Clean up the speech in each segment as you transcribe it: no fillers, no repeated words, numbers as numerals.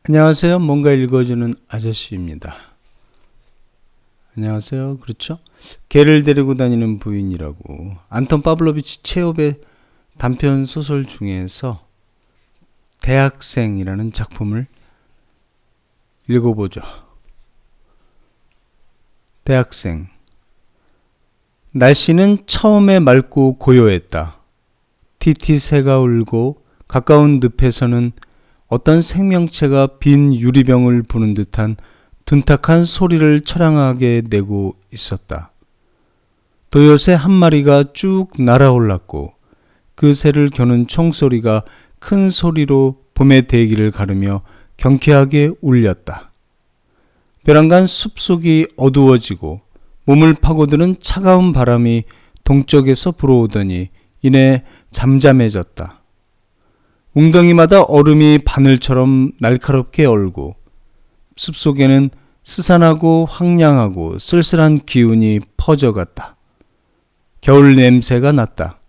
안녕하세요. 뭔가 읽어주는 아저씨입니다. 안녕하세요. 그렇죠? 개를 데리고 다니는 부인이라고 안톤 파블로비치 체홉의 단편 소설 중에서 대학생이라는 작품을 읽어보죠. 대학생. 날씨는 처음에 맑고 고요했다. 티티새가 울고 가까운 늪에서는 어떤 생명체가 빈 유리병을 부는 듯한 둔탁한 소리를 처량하게 내고 있었다. 도요새 한 마리가 쭉 날아올랐고 그 새를 겨눈 총소리가 큰 소리로 봄의 대기를 가르며 경쾌하게 울렸다. 벼랑간 숲속이 어두워지고 몸을 파고드는 차가운 바람이 동쪽에서 불어오더니 이내 잠잠해졌다. 웅덩이마다 얼음이 바늘처럼 날카롭게 얼고 숲속에는 스산하고 황량하고 쓸쓸한 기운이 퍼져갔다. 겨울 냄새가 났다.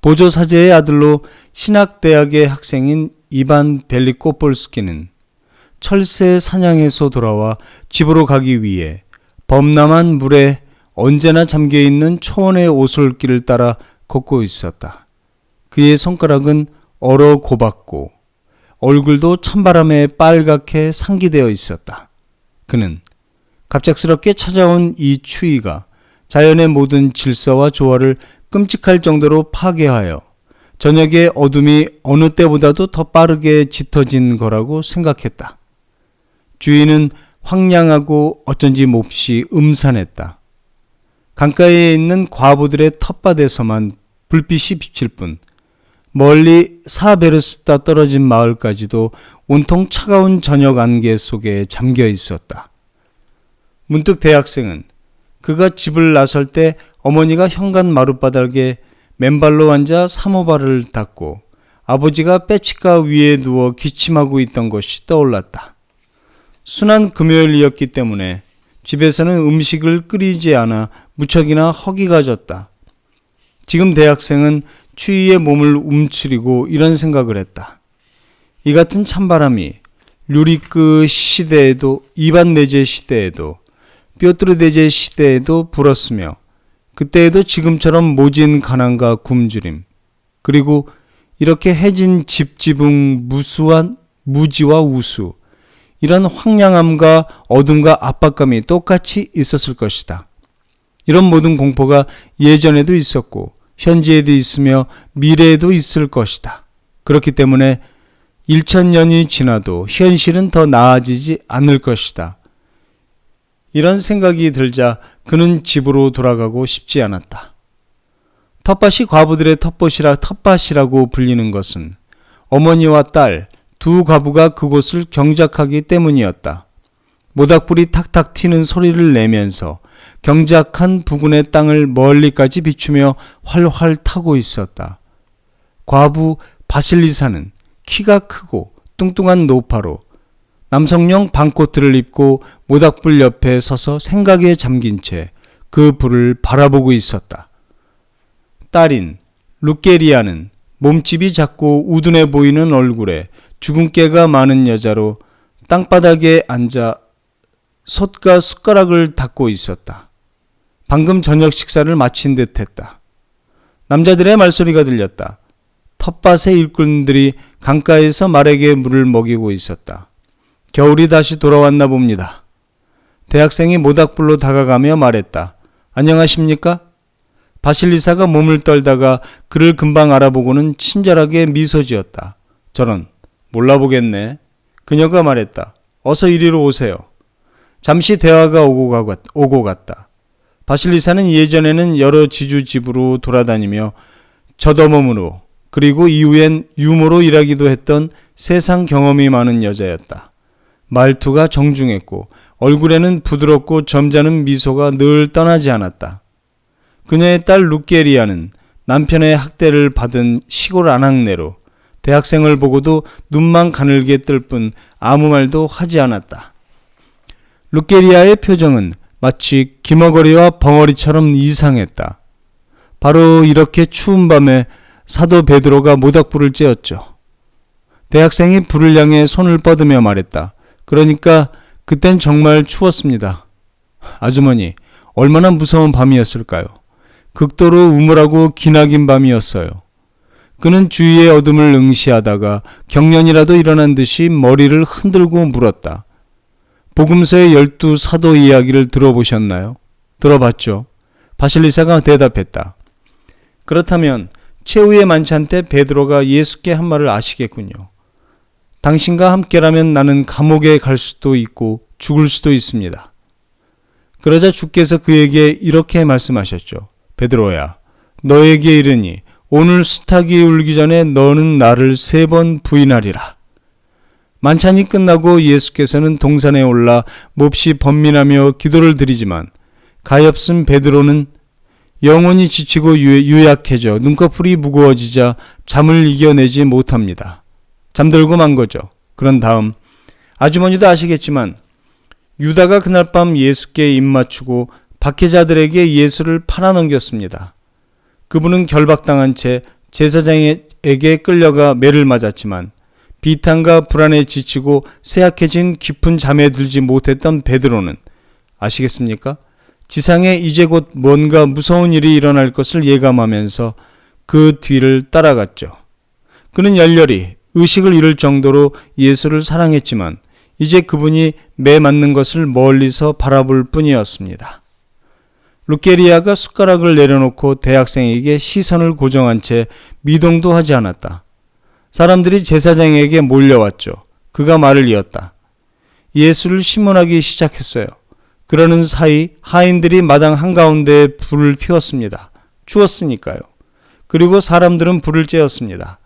보조사제의 아들로 신학대학의 학생인 이반 벨리코폴스키는 철새 사냥에서 돌아와 집으로 가기 위해 범람한 물에 언제나 잠겨있는 초원의 오솔길을 따라 걷고 있었다. 그의 손가락은 얼어 고봤고 얼굴도 찬바람에 빨갛게 상기되어 있었다. 그는 갑작스럽게 찾아온 이 추위가 자연의 모든 질서와 조화를 끔찍할 정도로 파괴하여 저녁의 어둠이 어느 때보다도 더 빠르게 짙어진 거라고 생각했다. 주위는 황량하고 어쩐지 몹시 음산했다. 강가에 있는 과부들의 텃밭에서만 불빛이 비칠 뿐 멀리 사베르스타 떨어진 마을까지도 온통 차가운 저녁 안개 속에 잠겨 있었다. 문득 대학생은 그가 집을 나설 때 어머니가 현관 마룻바닥에 맨발로 앉아 사모발을 닦고 아버지가 빼치가 위에 누워 기침하고 있던 것이 떠올랐다. 순한 금요일이었기 때문에 집에서는 음식을 끓이지 않아 무척이나 허기가 졌다. 지금 대학생은 추위에 몸을 움츠리고 이런 생각을 했다. 이 같은 찬바람이 류리크 시대에도 이반네제 시대에도 뾰트르데제 시대에도 불었으며 그때에도 지금처럼 모진 가난과 굶주림 그리고 이렇게 해진 집지붕 무수한 무지와 우수 이런 황량함과 어둠과 압박감이 똑같이 있었을 것이다. 이런 모든 공포가 예전에도 있었고 현재에도 있으며 미래에도 있을 것이다. 그렇기 때문에 1000년이 지나도 현실은 더 나아지지 않을 것이다. 이런 생각이 들자 그는 집으로 돌아가고 싶지 않았다. 텃밭이 과부들의 텃밭이라고 불리는 것은 어머니와 딸 두 과부가 그곳을 경작하기 때문이었다. 모닥불이 탁탁 튀는 소리를 내면서 경작한 부근의 땅을 멀리까지 비추며 활활 타고 있었다. 과부 바실리사는 키가 크고 뚱뚱한 노파로 남성용 반코트를 입고 모닥불 옆에 서서 생각에 잠긴 채 그 불을 바라보고 있었다. 딸인 루케리아는 몸집이 작고 우둔해 보이는 얼굴에 주근깨가 많은 여자로 땅바닥에 앉아 솥과 숟가락을 닦고 있었다. 방금 저녁 식사를 마친 듯 했다. 남자들의 말소리가 들렸다. 텃밭의 일꾼들이 강가에서 말에게 물을 먹이고 있었다. 겨울이 다시 돌아왔나 봅니다. 대학생이 모닥불로 다가가며 말했다. 안녕하십니까? 바실리사가 몸을 떨다가 그를 금방 알아보고는 친절하게 미소 지었다. 저런, 몰라보겠네. 그녀가 말했다. 어서 이리로 오세요. 잠시 대화가 오고 갔다. 바실리사는 예전에는 여러 지주 집으로 돌아다니며 젖어몸으로 그리고 이후엔 유모로 일하기도 했던 세상 경험이 많은 여자였다. 말투가 정중했고 얼굴에는 부드럽고 점잖은 미소가 늘 떠나지 않았다. 그녀의 딸 루케리아는 남편의 학대를 받은 시골 아낙네로 대학생을 보고도 눈만 가늘게 뜰 뿐 아무 말도 하지 않았다. 루케리아의 표정은 마치 기머거리와 벙어리처럼 이상했다. 바로 이렇게 추운 밤에 사도 베드로가 모닥불을 쬐었죠. 대학생이 불을 향해 손을 뻗으며 말했다. 그러니까 그땐 정말 추웠습니다. 아주머니, 얼마나 무서운 밤이었을까요? 극도로 우물하고 기나긴 밤이었어요. 그는 주위의 어둠을 응시하다가 경련이라도 일어난 듯이 머리를 흔들고 물었다. 복음서의 12 사도 이야기를 들어보셨나요? 들어봤죠. 바실리사가 대답했다. 그렇다면 최후의 만찬 때 베드로가 예수께 한 말을 아시겠군요. 당신과 함께라면 나는 감옥에 갈 수도 있고 죽을 수도 있습니다. 그러자 주께서 그에게 이렇게 말씀하셨죠. 베드로야, 너에게 이르니 오늘 수탉이 울기 전에 너는 나를 3번 부인하리라. 만찬이 끝나고 예수께서는 동산에 올라 몹시 번민하며 기도를 드리지만 가엾은 베드로는 영혼이 지치고 유약해져 눈꺼풀이 무거워지자 잠을 이겨내지 못합니다. 잠들고 만 거죠. 그런 다음 아주머니도 아시겠지만 유다가 그날 밤 예수께 입맞추고 박해자들에게 예수를 팔아넘겼습니다. 그분은 결박당한 채 제사장에게 끌려가 매를 맞았지만 비탄과 불안에 지치고 쇠약해진 깊은 잠에 들지 못했던 베드로는 아시겠습니까? 지상에 이제 곧 뭔가 무서운 일이 일어날 것을 예감하면서 그 뒤를 따라갔죠. 그는 열렬히 의식을 잃을 정도로 예수를 사랑했지만 이제 그분이 매 맞는 것을 멀리서 바라볼 뿐이었습니다. 루케리아가 숟가락을 내려놓고 대학생에게 시선을 고정한 채 미동도 하지 않았다. 사람들이 제사장에게 몰려왔죠. 그가 말을 이었다. 예수를 심문하기 시작했어요. 그러는 사이 하인들이 마당 한가운데에 불을 피웠습니다. 추웠으니까요. 그리고 사람들은 불을 쬐었습니다.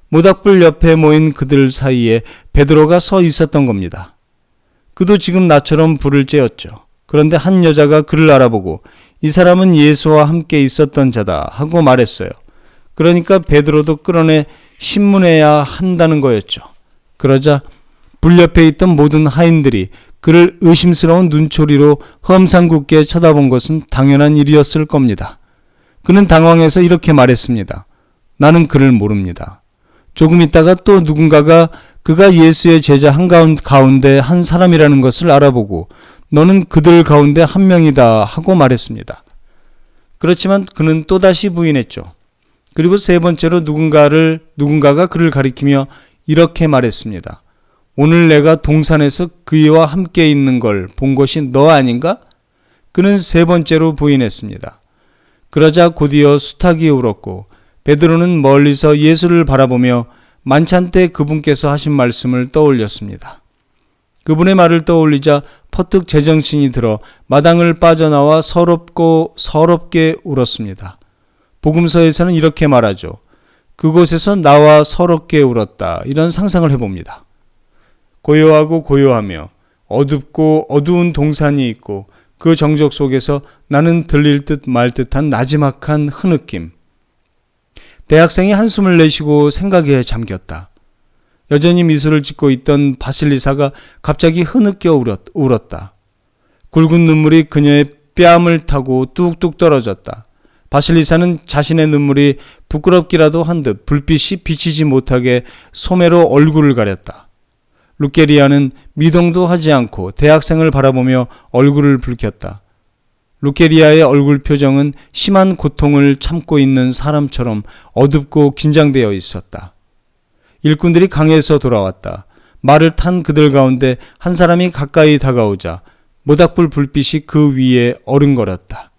모닥불 옆에 모인 그들 사이에 베드로가 서 있었던 겁니다. 그도 지금 나처럼 불을 쬐었죠. 그런데 한 여자가 그를 알아보고 이 사람은 예수와 함께 있었던 자다 하고 말했어요. 그러니까 베드로도 끌어내 신문해야 한다는 거였죠. 그러자 불 옆에 있던 모든 하인들이 그를 의심스러운 눈초리로 험상궂게 쳐다본 것은 당연한 일이었을 겁니다. 그는 당황해서 이렇게 말했습니다. 나는 그를 모릅니다. 조금 있다가 또 누군가가 그가 예수의 제자 한가운데 한 사람이라는 것을 알아보고 너는 그들 가운데 한 명이다 하고 말했습니다. 그렇지만 그는 또다시 부인했죠. 그리고 3번째로 누군가가 그를 가리키며 이렇게 말했습니다. 오늘 내가 동산에서 그이와 함께 있는 걸 본 것이 너 아닌가? 그는 3번째로 부인했습니다. 그러자 곧이어 수탉이 울었고 베드로는 멀리서 예수를 바라보며 만찬 때 그분께서 하신 말씀을 떠올렸습니다. 그분의 말을 떠올리자 퍼뜩 제정신이 들어 마당을 빠져나와 서럽게 울었습니다. 복음서에서는 이렇게 말하죠. 그곳에서 나와 서럽게 울었다. 이런 상상을 해봅니다. 고요하고 고요하며 어둡고 어두운 동산이 있고 그 정적 속에서 나는 들릴 듯 말 듯한 나지막한 흐느낌. 대학생이 한숨을 내쉬고 생각에 잠겼다. 여전히 미소를 짓고 있던 바실리사가 갑자기 흐느껴 울었다. 굵은 눈물이 그녀의 뺨을 타고 뚝뚝 떨어졌다. 바실리사는 자신의 눈물이 부끄럽기라도 한 듯 불빛이 비치지 못하게 소매로 얼굴을 가렸다. 루케리아는 미동도 하지 않고 대학생을 바라보며 얼굴을 붉혔다. 루케리아의 얼굴 표정은 심한 고통을 참고 있는 사람처럼 어둡고 긴장되어 있었다. 일꾼들이 강에서 돌아왔다. 말을 탄 그들 가운데 한 사람이 가까이 다가오자 모닥불 불빛이 그 위에 어른거렸다.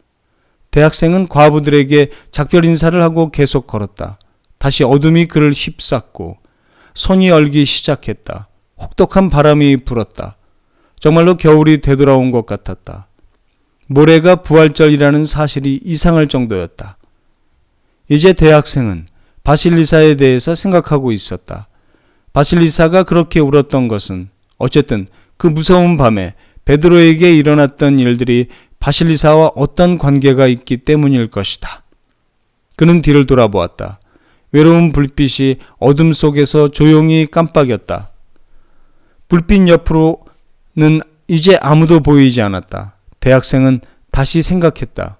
대학생은 과부들에게 작별 인사를 하고 계속 걸었다. 다시 어둠이 그를 휩쌌고 손이 얼기 시작했다. 혹독한 바람이 불었다. 정말로 겨울이 되돌아온 것 같았다. 모레가 부활절이라는 사실이 이상할 정도였다. 이제 대학생은 바실리사에 대해서 생각하고 있었다. 바실리사가 그렇게 울었던 것은 어쨌든 그 무서운 밤에 베드로에게 일어났던 일들이 바실리사와 어떤 관계가 있기 때문일 것이다. 그는 뒤를 돌아보았다. 외로운 불빛이 어둠 속에서 조용히 깜빡였다. 불빛 옆으로는 이제 아무도 보이지 않았다. 대학생은 다시 생각했다.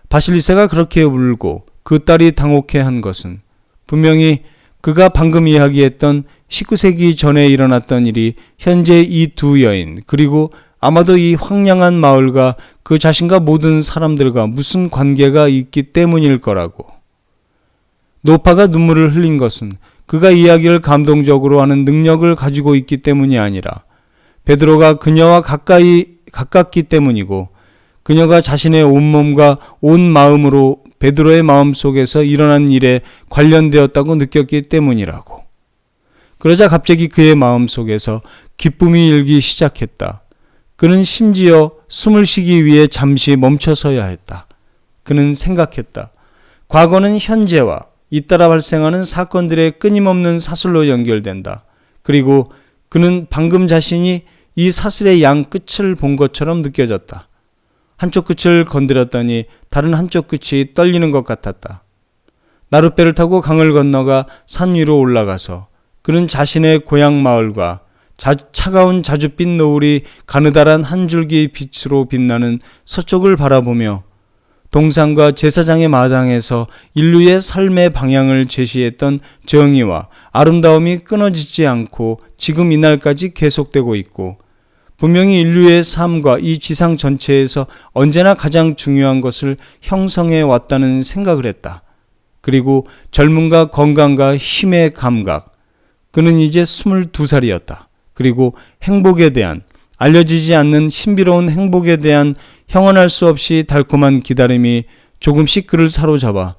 바실리사가 그렇게 울고 그 딸이 당혹해한 것은 분명히 그가 방금 이야기했던 19세기 전에 일어났던 일이 현재 이 두 여인, 그리고 아마도 이 황량한 마을과 그 자신과 모든 사람들과 무슨 관계가 있기 때문일 거라고. 노파가 눈물을 흘린 것은 그가 이야기를 감동적으로 하는 능력을 가지고 있기 때문이 아니라 베드로가 그녀와 가깝기 때문이고, 그녀가 자신의 온몸과 온 마음으로 베드로의 마음속에서 일어난 일에 관련되었다고 느꼈기 때문이라고. 그러자 갑자기 그의 마음속에서 기쁨이 일기 시작했다. 그는 심지어 숨을 쉬기 위해 잠시 멈춰서야 했다. 그는 생각했다. 과거는 현재와 잇따라 발생하는 사건들의 끊임없는 사슬로 연결된다. 그리고 그는 방금 자신이 이 사슬의 양 끝을 본 것처럼 느껴졌다. 한쪽 끝을 건드렸더니 다른 한쪽 끝이 떨리는 것 같았다. 나룻배를 타고 강을 건너가 산 위로 올라가서 그는 자신의 고향 마을과 차가운 자줏빛 노을이 가느다란 한 줄기 빛으로 빛나는 서쪽을 바라보며 동산과 제사장의 마당에서 인류의 삶의 방향을 제시했던 정의와 아름다움이 끊어지지 않고 지금 이날까지 계속되고 있고, 분명히 인류의 삶과 이 지상 전체에서 언제나 가장 중요한 것을 형성해 왔다는 생각을 했다. 그리고 젊음과 건강과 힘의 감각. 그는 이제 22살이었다. 그리고 행복에 대한, 알려지지 않는 신비로운 행복에 대한 형언할 수 없이 달콤한 기다림이 조금씩 그를 사로잡아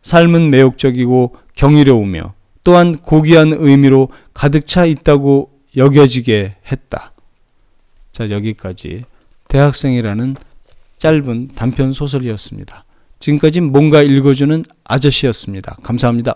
삶은 매혹적이고 경이로우며 또한 고귀한 의미로 가득 차 있다고 여겨지게 했다. 자, 여기까지 대학생이라는 짧은 단편 소설이었습니다. 지금까지 뭔가 읽어주는 아저씨였습니다. 감사합니다.